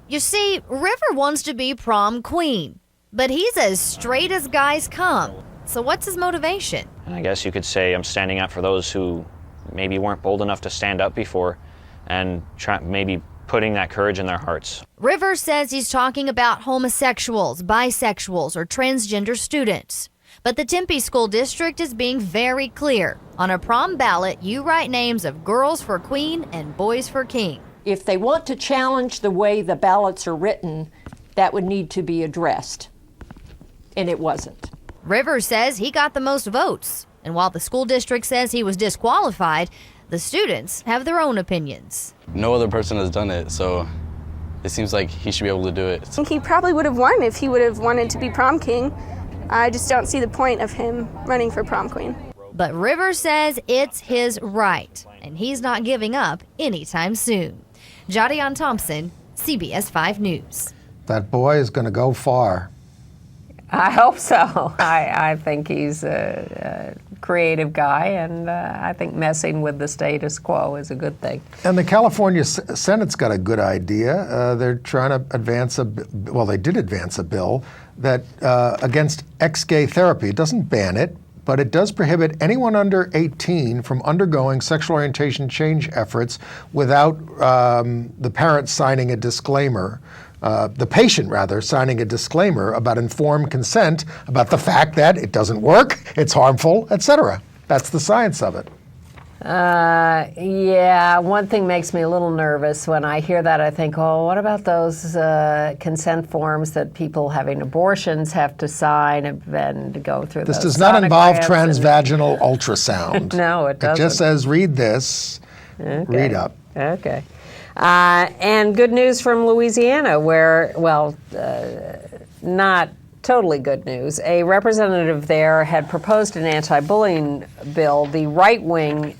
You see, River wants to be prom queen, but he's as straight as guys come. So what's his motivation? And I guess you could say I'm standing up for those who maybe weren't bold enough to stand up before and maybe putting that courage in their hearts. River says he's talking about homosexuals, bisexuals, or transgender students. But the Tempe School District is being very clear. On a prom ballot, you write names of girls for queen and boys for king. If they want to challenge the way the ballots are written, that would need to be addressed. And it wasn't. River says he got the most votes. And while the school district says he was disqualified, the students have their own opinions. No other person has done it, so it seems like he should be able to do it. I think he probably would have won if he would have wanted to be prom king. I just don't see the point of him running for prom queen. But River says it's his right, and he's not giving up anytime soon. Jadian Thompson, CBS 5 News. That boy is going to go far. I hope so. I think he's a creative guy, and I think messing with the status quo is a good thing. And the California Senate's got a good idea. They're trying to advance they did advance a bill that against ex-gay therapy. It doesn't ban it, but it does prohibit anyone under 18 from undergoing sexual orientation change efforts without the parents signing a disclaimer. The patient, rather, signing a disclaimer about informed consent about the fact that it doesn't work, it's harmful, etc. That's the science of it. Yeah, one thing makes me a little nervous when I hear that. I think, oh, what about those consent forms that people having abortions have to sign and go through? This does not involve transvaginal ultrasound. No, it doesn't. It just says, read this, read up. Okay. And good news from Louisiana, where, not totally good news. A representative there had proposed an anti-bullying bill. The right wing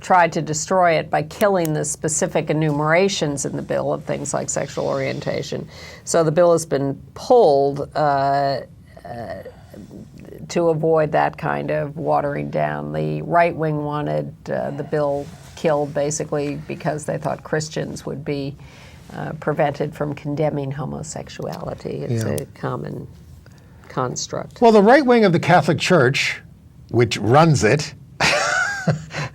tried to destroy it by killing the specific enumerations in the bill of things like sexual orientation. So the bill has been pulled to avoid that kind of watering down. The right wing wanted the bill killed basically because they thought Christians would be prevented from condemning homosexuality. It's a common construct. Well, the right wing of the Catholic Church, which runs it,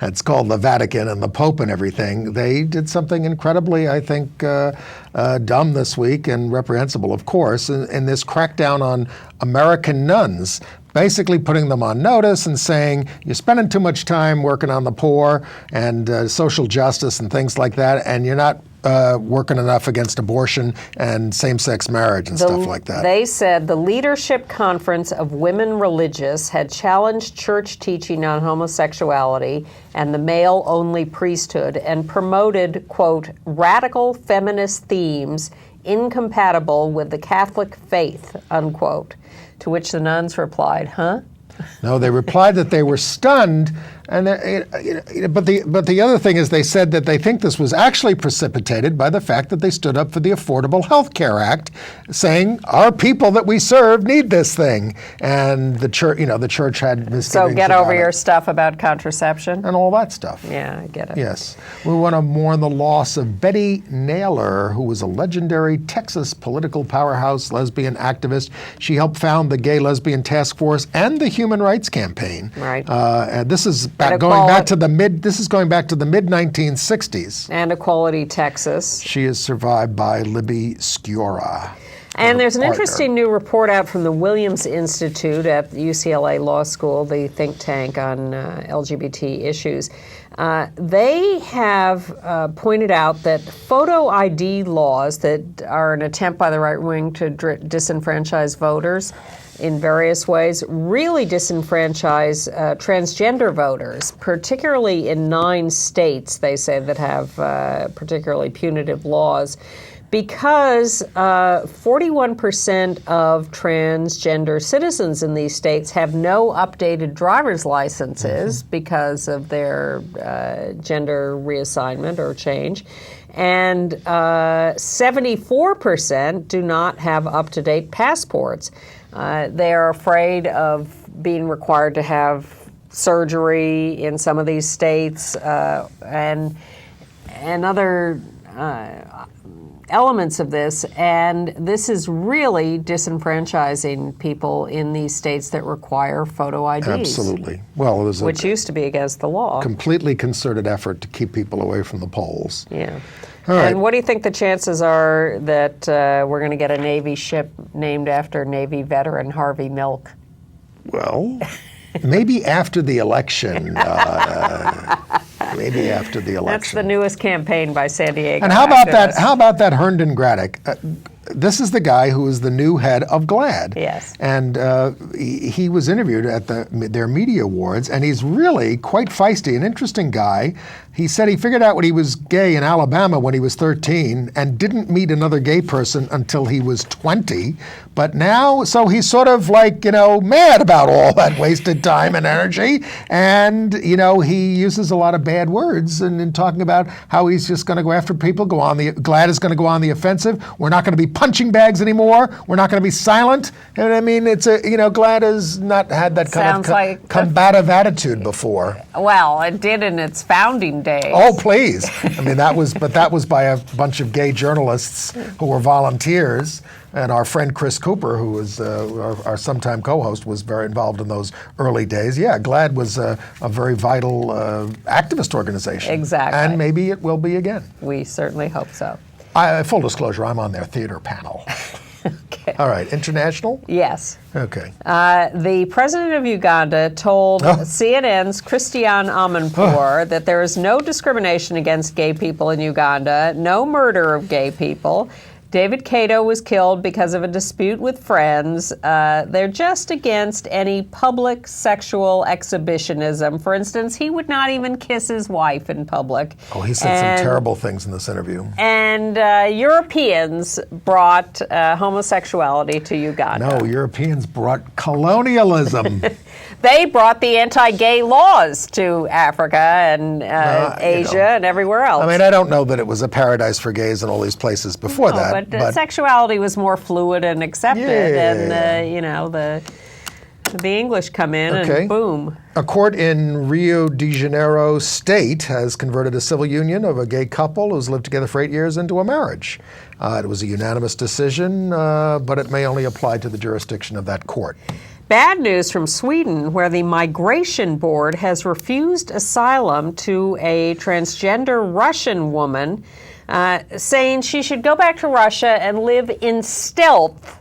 it's called the Vatican and the Pope and everything, they did something incredibly, I think, dumb this week and reprehensible, of course, in this crackdown on American nuns, basically putting them on notice and saying, you're spending too much time working on the poor and social justice and things like that, and you're not working enough against abortion and same-sex marriage and stuff like that. They said the Leadership Conference of Women Religious had challenged church teaching on homosexuality and the male-only priesthood and promoted, quote, radical feminist themes incompatible with the Catholic faith, unquote. To which the nuns replied, huh? No, they replied that they were stunned, and but the other thing is they said that they think this was actually precipitated by the fact that they stood up for the Affordable Health Care Act, saying our people that we serve need this thing, and the church had misgivings. So get over your stuff about contraception and all that stuff. Yeah, I get it. Yes, we want to mourn the loss of Betty Naylor, who was a legendary Texas political powerhouse lesbian activist. She helped found the Gay Lesbian Task Force and the Human Rights Campaign. Right. And this is going back to the mid 1960s. And Equality Texas. She is survived by Libby Sciorra. And there's an interesting new report out from the Williams Institute at UCLA Law School, the think tank on LGBT issues. They have pointed out that photo ID laws that are an attempt by the right wing to disenfranchise voters in various ways really disenfranchise transgender voters, particularly in 9 states, they say, that have particularly punitive laws, because 41% of transgender citizens in these states have no updated driver's licenses because of their gender reassignment or change. And 74% do not have up-to-date passports. They are afraid of being required to have surgery in some of these states and other elements of this, and this is really disenfranchising people in these states that require photo IDs. Absolutely. Well, it was which used to be against the law. Completely concerted effort to keep people away from the polls. Yeah. All right. And what do you think the chances are that we're going to get a Navy ship named after Navy veteran Harvey Milk? Well, maybe after the election. Maybe after the election. That's the newest campaign by San Diego. And how about that? How about that Herndon Graddick? This is the guy who is the new head of GLAAD. Yes. And he was interviewed at their media awards, and he's really quite feisty, an interesting guy. He said he figured out when he was gay in Alabama when he was 13 and didn't meet another gay person until he was 20. But now, so he's sort of like, mad about all that wasted time and energy. And, he uses a lot of bad words in talking about how he's just going to go after people, GLAAD is going to go on the offensive. We're not going to be punching bags anymore. We're not going to be silent. And I mean, it's GLAAD has not had that kind of combative attitude before. Well, it did in its founding days. Oh, please. I mean, that was by a bunch of gay journalists who were volunteers. And our friend Chris Cooper, who was our sometime co-host, was very involved in those early days. Yeah, GLAAD was a very vital activist organization. Exactly. And maybe it will be again. We certainly hope so. Full disclosure, I'm on their theater panel. Okay. All right, international? Yes. Okay. The president of Uganda told CNN's Christiane Amanpour that there is no discrimination against gay people in Uganda, no murder of gay people. David Kato was killed because of a dispute with friends. They're just against any public sexual exhibitionism. For instance, he would not even kiss his wife in public. Oh, he said some terrible things in this interview. And Europeans brought homosexuality to Uganda. No, Europeans brought colonialism. They brought the anti-gay laws to Africa and Asia and everywhere else. I mean, I don't know that it was a paradise for gays in all these places before that. But sexuality was more fluid and accepted, and the The English come in and boom. A court in Rio de Janeiro state has converted a civil union of a gay couple who's lived together for 8 years into a marriage. It was a unanimous decision, but it may only apply to the jurisdiction of that court. Bad news from Sweden, where the Migration Board has refused asylum to a transgender Russian woman, saying she should go back to Russia and live in stealth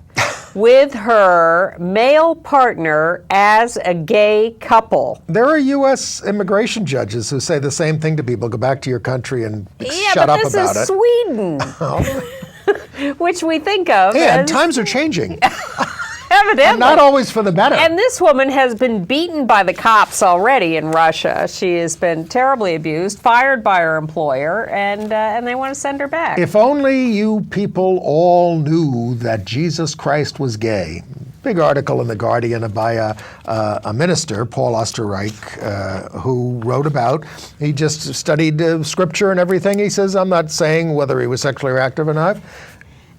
with her male partner as a gay couple. There are U.S. immigration judges who say the same thing to people: go back to your country and shut up about it. Yeah, but this is Sweden, which we think of Yeah, as... times are changing. Evidently. And not always for the better. And this woman has been beaten by the cops already in Russia. She has been terribly abused, fired by her employer, and they want to send her back. If only you people all knew that Jesus Christ was gay. Big article in The Guardian by a minister, Paul Osterreich, who wrote about, he just studied scripture and everything. He says, I'm not saying whether he was sexually active or not.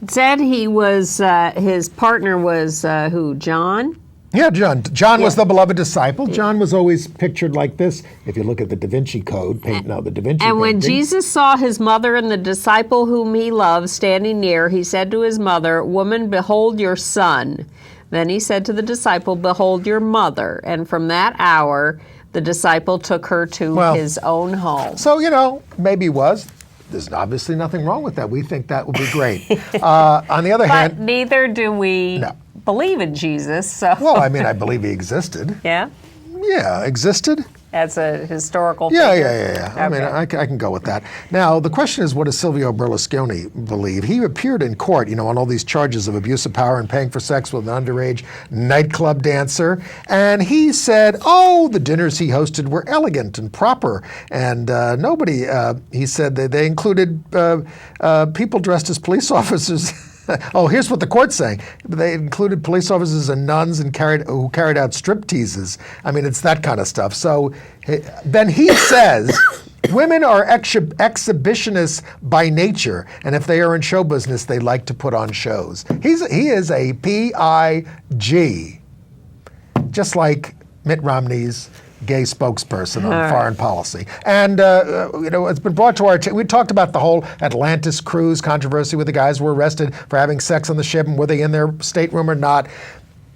Said he was, his partner was who, John? Yeah, John. John was the beloved disciple. John was always pictured like this. If you look at the Da Vinci Code, painting out the Da Vinci And when painting. Jesus saw his mother and the disciple whom he loved standing near, he said to his mother, Woman, behold your son. Then he said to the disciple, Behold your mother. And from that hour, the disciple took her to his own home. So, maybe he was. There's obviously nothing wrong with that. We think that would be great. On the other hand... But neither do we believe in Jesus. So. Well, I mean, I believe he existed. Yeah? Yeah, existed. As a historical Yeah. figure? I mean, I can go with that. Now, the question is, what does Silvio Berlusconi believe? He appeared in court, on all these charges of abuse of power and paying for sex with an underage nightclub dancer. And he said, the dinners he hosted were elegant and proper. And nobody, he said, they included people dressed as police officers. Here's what the court's saying. They included police officers and nuns who carried out strip teases. I mean, it's that kind of stuff. So then he says, women are exhibitionists by nature, and if they are in show business, they like to put on shows. He is a PIG, just like Mitt Romney's gay spokesperson on foreign policy. And, it's been brought to our attention. We talked about the whole Atlantis cruise controversy with the guys who were arrested for having sex on the ship and were they in their stateroom or not.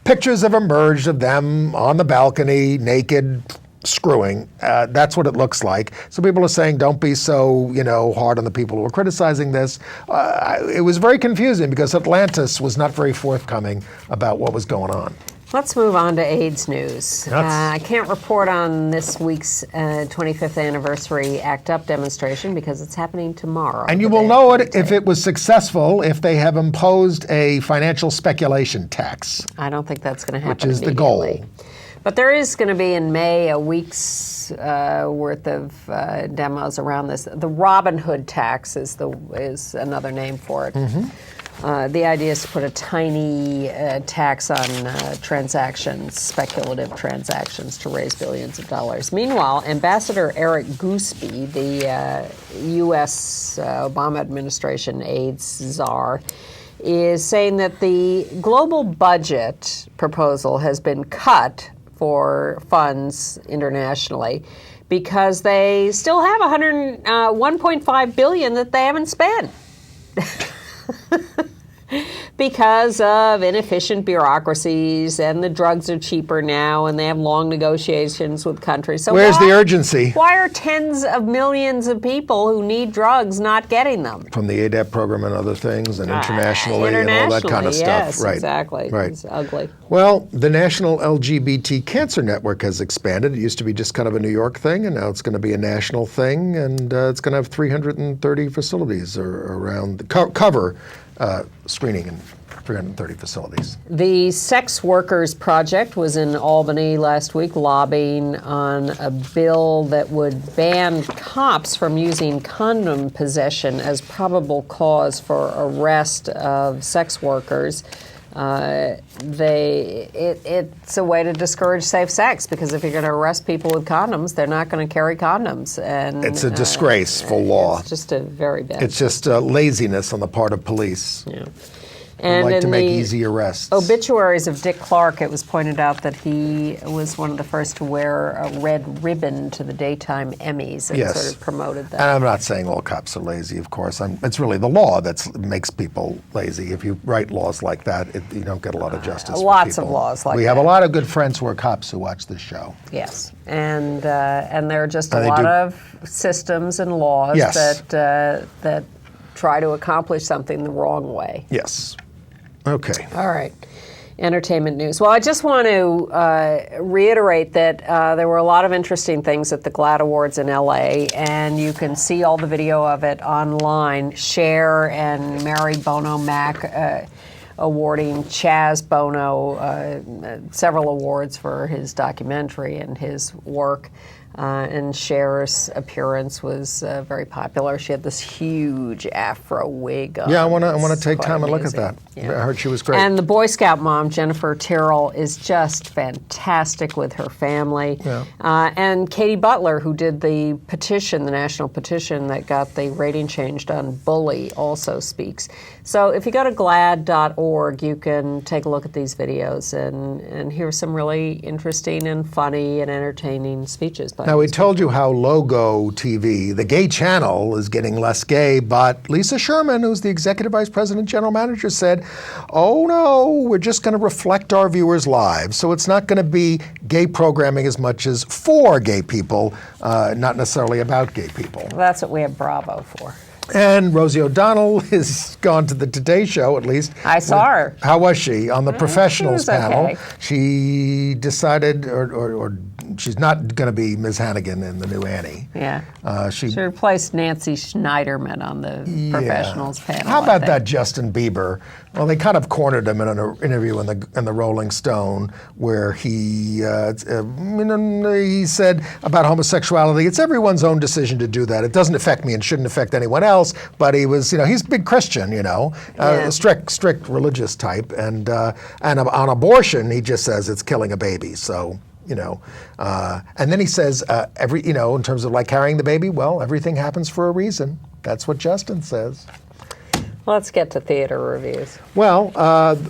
Pictures have emerged of them on the balcony, naked, screwing. That's what it looks like. So people are saying, don't be so, hard on the people who are criticizing this. It was very confusing because Atlantis was not very forthcoming about what was going on. Let's move on to AIDS news. I can't report on this week's 25th anniversary ACT UP demonstration because it's happening tomorrow. And you will know it if it was successful, if they have imposed a financial speculation tax. I don't think that's going to happen which is the goal. But there is going to be in May a week's worth of demos around this. The Robin Hood tax is another name for it. Mm-hmm. The idea is to put a tiny tax on transactions, speculative transactions, to raise billions of dollars. Meanwhile, Ambassador Eric Goosby, the U.S. Obama administration AIDS czar, is saying that the global budget proposal has been cut for funds internationally because they still have $1.5 billion that they haven't spent. Because of inefficient bureaucracies, and the drugs are cheaper now, and they have long negotiations with countries. So where's the urgency? Why are tens of millions of people who need drugs not getting them? From the ADAP program and other things, and internationally and all that kind of stuff. Yes, right. Exactly. Right. It's ugly. Well, the National LGBT Cancer Network has expanded. It used to be just kind of a New York thing, and now it's going to be a national thing, and it's going to have 330 facilities around cover screening in 330 facilities. The Sex Workers Project was in Albany last week lobbying on a bill that would ban cops from using condom possession as probable cause for arrest of sex workers. It's a way to discourage safe sex, because if you're going to arrest people with condoms, they're not going to carry condoms. And it's a disgraceful law. It's just a very bad. It's just laziness on the part of police. Yeah. And like to in make the easy arrests. obituaries of Dick Clark, it was pointed out that he was one of the first to wear a red ribbon to the daytime Emmys and Yes. sort of promoted that. And I'm not saying all cops are lazy, of course. It's really the law that makes people lazy. If you write laws like that, you don't get a lot of justice. for Lots of people. laws like we that. have a lot of good friends who are cops who watch this show. Yes, and there are just a And they lot do- of systems and laws Yes. that try to accomplish something the wrong way. Yes. Okay. All right. Entertainment news. Well, I just want to reiterate that there were a lot of interesting things at the GLAAD Awards in LA, and you can see all the video of it online. Cher and Mary Bono Mac awarding Chaz Bono several awards for his documentary and his work. And Cher's appearance was very popular. She had this huge afro wig on. Yeah, I want to It's take quite time and look at amazing. that. Yeah. I heard she was great. And the Boy Scout mom, Jennifer Tyrrell, is just fantastic with her family. Yeah. And Katie Butler, who did the petition, the national petition that got the rating changed on Bully, also speaks. So if you go to glad.org, you can take a look at these videos and hear some really interesting and funny and entertaining speeches. By Now, we these told you how Logo TV, the gay channel, is getting less gay, but Lisa Sherman, who's the Executive Vice President General Manager, said, oh no, we're just going to reflect our viewers' lives. So it's not going to be gay programming as much as for gay people, not necessarily about gay people. That's what we have Bravo for. And Rosie O'Donnell has gone to the Today Show, at least. I saw her. How was she? On the professionals she was panel, okay. she decided, or she's not going to be Ms. Hannigan in the new Annie. Yeah. She replaced Nancy Schneiderman on the professionals panel. How I about think. that Justin Bieber? Well, they kind of cornered him in an interview in the Rolling Stone, where he said about homosexuality, it's everyone's own decision to do that. It doesn't affect me and shouldn't affect anyone else. But he was, he's a big Christian, a strict religious type, and on abortion, he just says it's killing a baby. So. And then he says, in terms of like carrying the baby, well, everything happens for a reason. That's what Justin says. Let's get to theater reviews. Well,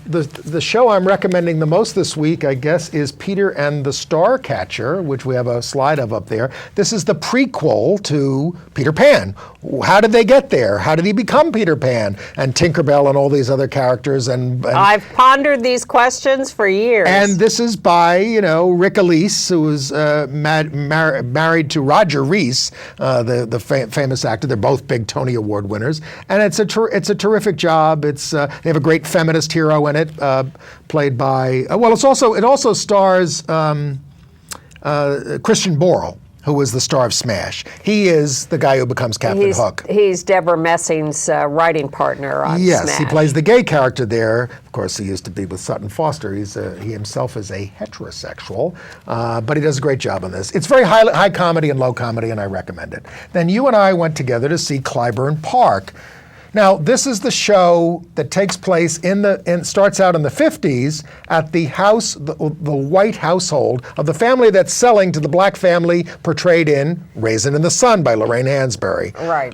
the show I'm recommending the most this week, I guess, is Peter and the Starcatcher, which we have a slide of up there. This is the prequel to Peter Pan. How did they get there? How did he become Peter Pan? And Tinkerbell and all these other characters. And I've pondered these questions for years. And this is by, Rick Elise, who was married to Roger Rees, the famous actor. They're both big Tony Award winners. And it's a terrific job. They have a great feminist hero in it, played by. It also stars Christian Borle, who was the star of Smash. He is the guy who becomes Captain Hook. He's Deborah Messing's writing partner on Yes, Smash. he plays the gay character there. Of course, he used to be with Sutton Foster. He himself is a heterosexual, but he does a great job on this. It's very high comedy and low comedy, and I recommend it. Then you and I went together to see Clyburn Park. Now, this is the show that takes place starts out in the 50s at the house, the white household of the family that's selling to the black family portrayed in Raisin in the Sun by Lorraine Hansberry. Right.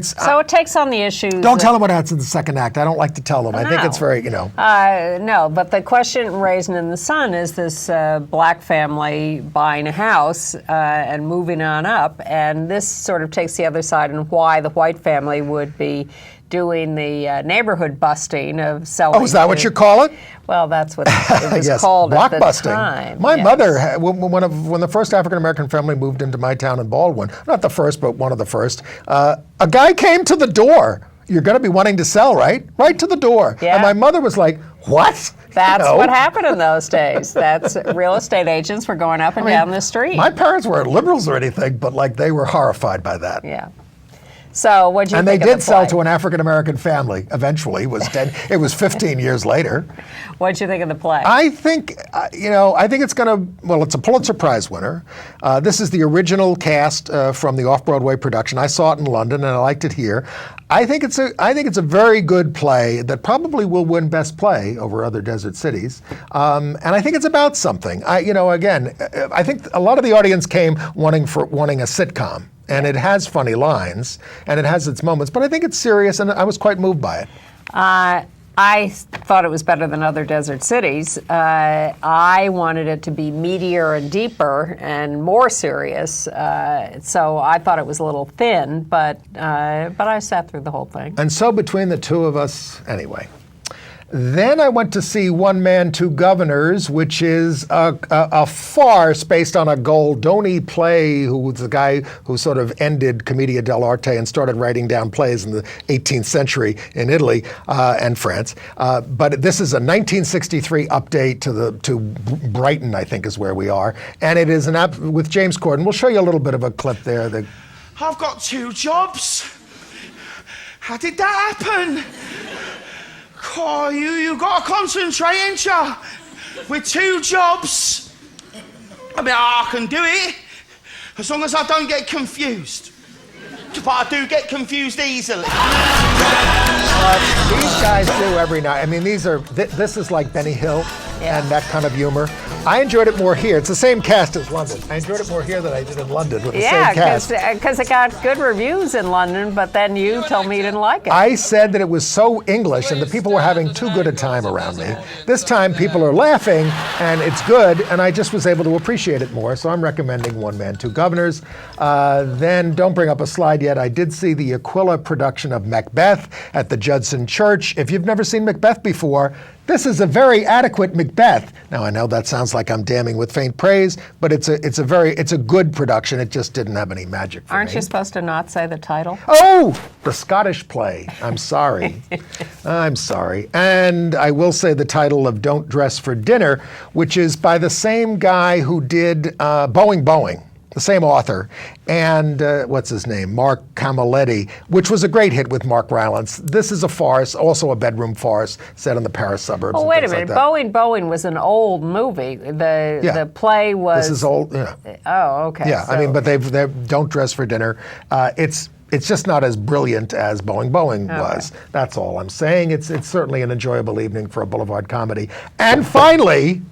So it takes on the issues. Don't tell them what happens in the second act. I don't like to tell them. I think it's very, No, but the question in Raisin in the Sun is this black family buying a house and moving on up, and this sort of takes the other side and why the white family would be doing the neighborhood busting of selling. Oh, is that what you call it? Well, that's what it was yes, called block at the busting. time. My yes. mother, when the first African-American family moved into my town in Baldwin, not the first, but one of the first, a guy came to the door. You're going to be wanting to sell, right? Right to the door. Yeah. And my mother was like, what? That's what happened in those days. That's real estate agents were going up and down the street. My parents weren't liberals or anything, but they were horrified by that. Yeah. So what do you think? And think they did of the sell play? to an African-American family eventually. It was 15 years later. What did you think of the play? I think, I think it's going to, it's a Pulitzer Prize winner. This is the original cast from the off-Broadway production. I saw it in London and I liked it here. I think it's a very good play that probably will win Best Play over other desert cities. And I think it's about something. I think a lot of the audience came wanting a sitcom. And it has funny lines, and it has its moments, but I think it's serious, and I was quite moved by it. I thought it was better than other desert cities. I wanted it to be meatier and deeper and more serious. So I thought it was a little thin, but I sat through the whole thing. And so between the two of us, anyway. Then I went to see One Man, Two Governors, which is a farce based on a Goldoni play, who was the guy who sort of ended Commedia dell'arte and started writing down plays in the 18th century in Italy and France. But this is a 1963 update to Brighton, I think is where we are. And it is with James Corden. We'll show you a little bit of a clip there. I've got 2 jobs. How did that happen? Oh, you got to concentrate, ain't ya? With 2 jobs. I mean, I can do it, as long as I don't get confused. But I do get confused easily. These guys do every night. I mean, this is like Benny Hill and that kind of humor. I enjoyed it more here. It's the same cast as London. I enjoyed it more here than I did in London with the same cast. Yeah, because it got good reviews in London, but then you told me you didn't like it. I said that it was so English and the people were having too good a time around me. This time people are laughing and it's good, and I just was able to appreciate it more. So I'm recommending One Man, Two Governors. Then, don't bring up a slide yet, I did see the Aquila production of Macbeth at the Judson Church. If you've never seen Macbeth before, this is a very adequate Macbeth. Now I know that sounds like I'm damning with faint praise, but it's a good production. It just didn't have any magic for me. Aren't you supposed to not say the title? Oh, the Scottish play. I'm sorry. I'm sorry. And I will say the title of Don't Dress for Dinner, which is by the same guy who did Boeing. The same author, and what's his name? Mark Camilletti, which was a great hit with Mark Rylance. This is a farce, also a bedroom farce set in the Paris suburbs. Oh, wait a minute. Boeing was an old movie. The play was... This is old, yeah. Oh, okay. Yeah, so. I mean, but they Don't Dress for Dinner. It's just not as brilliant as Boeing was. That's all I'm saying. It's certainly an enjoyable evening for a boulevard comedy. And finally,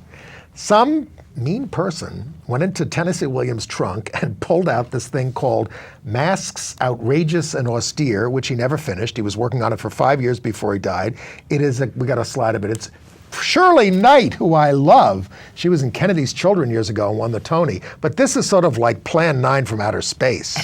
some mean person went into Tennessee Williams' trunk and pulled out this thing called Masks, Outrageous and Austere, which he never finished. He was working on it for 5 years before he died. We got a slide of it. It's Shirley Knight, who I love. She was in Kennedy's Children years ago and won the Tony. But this is sort of like Plan 9 from outer space.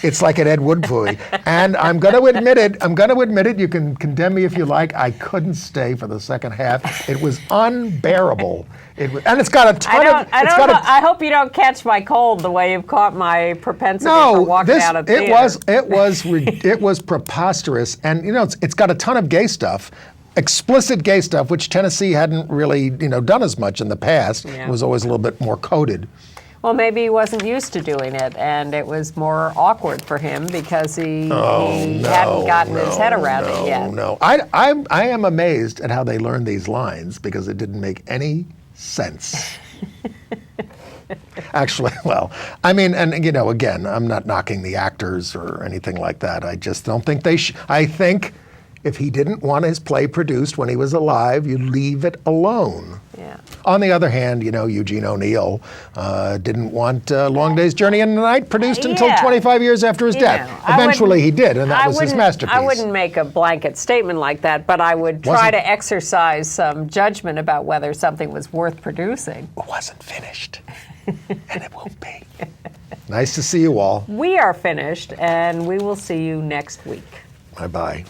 It's like an Ed Wood movie. And I'm going to admit it. You can condemn me if you like. I couldn't stay for the second half. It was unbearable. And it's got a ton of... I hope you don't catch my cold the way you've caught my propensity for walking out of theater. It was preposterous. And, it's got a ton of gay stuff. Explicit gay stuff, which Tennessee hadn't really, done as much in the past. Yeah. It was always a little bit more coded. Well, maybe he wasn't used to doing it, and it was more awkward for him because he hadn't gotten his head around it yet. No, I am amazed at how they learned these lines because it didn't make any sense. Actually, well, I mean, and again, I'm not knocking the actors or anything like that. I just don't think they should. I think if he didn't want his play produced when he was alive, you leave it alone. Yeah. On the other hand, Eugene O'Neill didn't want Long Day's Journey into the Night produced until 25 years after his death. Eventually he did, and that was his masterpiece. I wouldn't make a blanket statement like that, but I would try to exercise some judgment about whether something was worth producing. It wasn't finished, and it won't be. Nice to see you all. We are finished, and we will see you next week. Bye-bye.